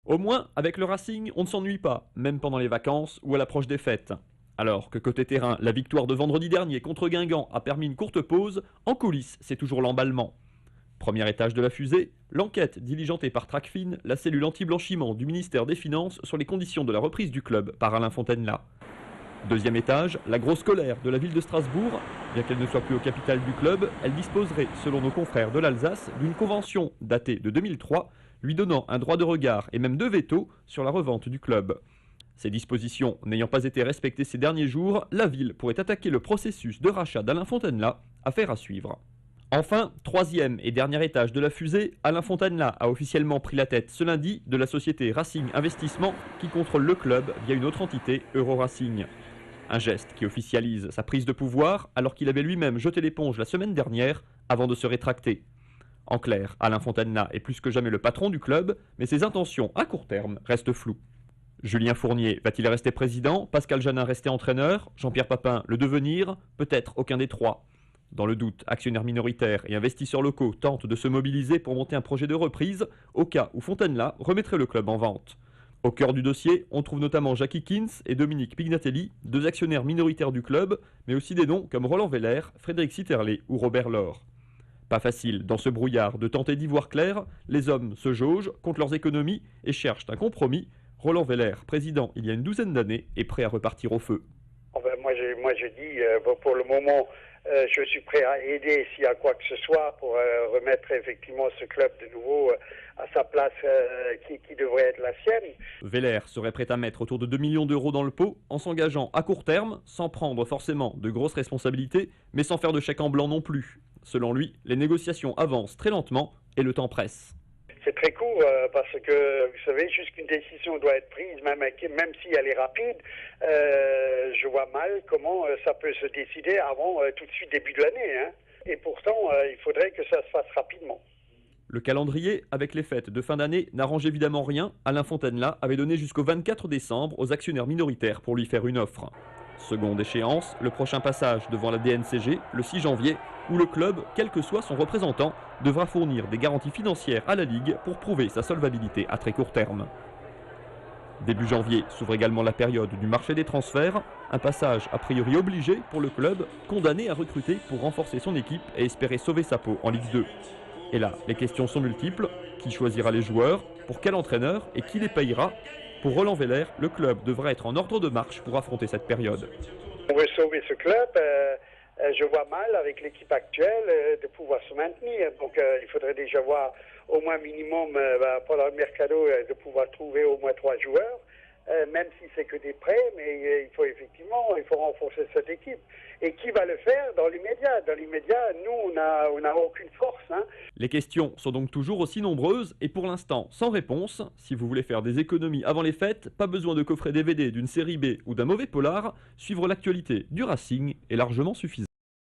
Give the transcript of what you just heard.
Au moins, avec le Racing, on ne s'ennuie pas, même pendant les vacances ou à l'approche des fêtes. Alors que côté terrain, la victoire de vendredi dernier contre Guingamp a permis une courte pause, en coulisses, c'est toujours l'emballement. Premier étage de la fusée, l'enquête diligentée par Tracfin, la cellule anti-blanchiment du ministère des Finances sur les conditions de la reprise du club par Alain Fontainela. Deuxième étage, la grosse colère de la ville de Strasbourg. Bien qu'elle ne soit plus au capital du club, elle disposerait, selon nos confrères de l'Alsace, d'une convention datée de 2003, lui donnant un droit de regard et même de veto sur la revente du club. Ces dispositions n'ayant pas été respectées ces derniers jours, la ville pourrait attaquer le processus de rachat d'Alain Fontainela, affaire à suivre. Enfin, troisième et dernier étage de la fusée, Alain Fontainela a officiellement pris la tête ce lundi de la société Racing Investissement qui contrôle le club via une autre entité, Euroracing. Un geste qui officialise sa prise de pouvoir alors qu'il avait lui-même jeté l'éponge la semaine dernière avant de se rétracter. En clair, Alain Fontainela est plus que jamais le patron du club, mais ses intentions à court terme restent floues. Julien Fournier va-t-il rester président, Pascal Janin rester entraîneur, Jean-Pierre Papin le devenir, peut-être aucun des trois. Dans le doute, actionnaires minoritaires et investisseurs locaux tentent de se mobiliser pour monter un projet de reprise au cas où Fontainela remettrait le club en vente. Au cœur du dossier, on trouve notamment Jackie Kins et Dominique Pignatelli, deux actionnaires minoritaires du club, mais aussi des noms comme Roland Veller, Frédéric Sitterlé ou Robert Laure. Pas facile, dans ce brouillard, de tenter d'y voir clair, les hommes se jaugent, comptent leurs économies et cherchent un compromis. Roland Veller, président il y a une douzaine d'années, est prêt à repartir au feu. Enfin, moi je dis, pour le moment, je suis prêt à aider s'il y a quoi que ce soit pour remettre effectivement ce club de nouveau à sa place qui devrait être la sienne. Veller serait prêt à mettre autour de 2 millions d'euros dans le pot en s'engageant à court terme, sans prendre forcément de grosses responsabilités, mais sans faire de chèque en blanc non plus. Selon lui, les négociations avancent très lentement et le temps presse. C'est très court parce que, vous savez, jusqu'une décision doit être prise, même si elle est rapide, je vois mal comment ça peut se décider avant tout de suite début de l'année. Hein. Et pourtant, il faudrait que ça se fasse rapidement. Le calendrier, avec les fêtes de fin d'année, n'arrange évidemment rien. Alain Fontainela avait donné jusqu'au 24 décembre aux actionnaires minoritaires pour lui faire une offre. Seconde échéance, le prochain passage devant la DNCG, le 6 janvier, où le club, quel que soit son représentant, devra fournir des garanties financières à la Ligue pour prouver sa solvabilité à très court terme. Début janvier s'ouvre également la période du marché des transferts, un passage a priori obligé pour le club, condamné à recruter pour renforcer son équipe et espérer sauver sa peau en Ligue 2. Et là, les questions sont multiples. Qui choisira les joueurs? Pour quel entraîneur? Et qui les payera? Pour Roland Veller, le club devra être en ordre de marche pour affronter cette période. On veut sauver ce club. Je vois mal, avec l'équipe actuelle, de pouvoir se maintenir. Donc il faudrait déjà voir au moins minimum, pendant le mercato, de pouvoir trouver au moins 3 joueurs. Même si c'est que des prêts, mais il faut renforcer cette équipe. Et qui va le faire dans l'immédiat? Dans l'immédiat, nous, on n'a aucune force. Hein. Les questions sont donc toujours aussi nombreuses et pour l'instant sans réponse. Si vous voulez faire des économies avant les fêtes, pas besoin de coffret DVD d'une série B ou d'un mauvais polar. Suivre l'actualité du Racing est largement suffisant.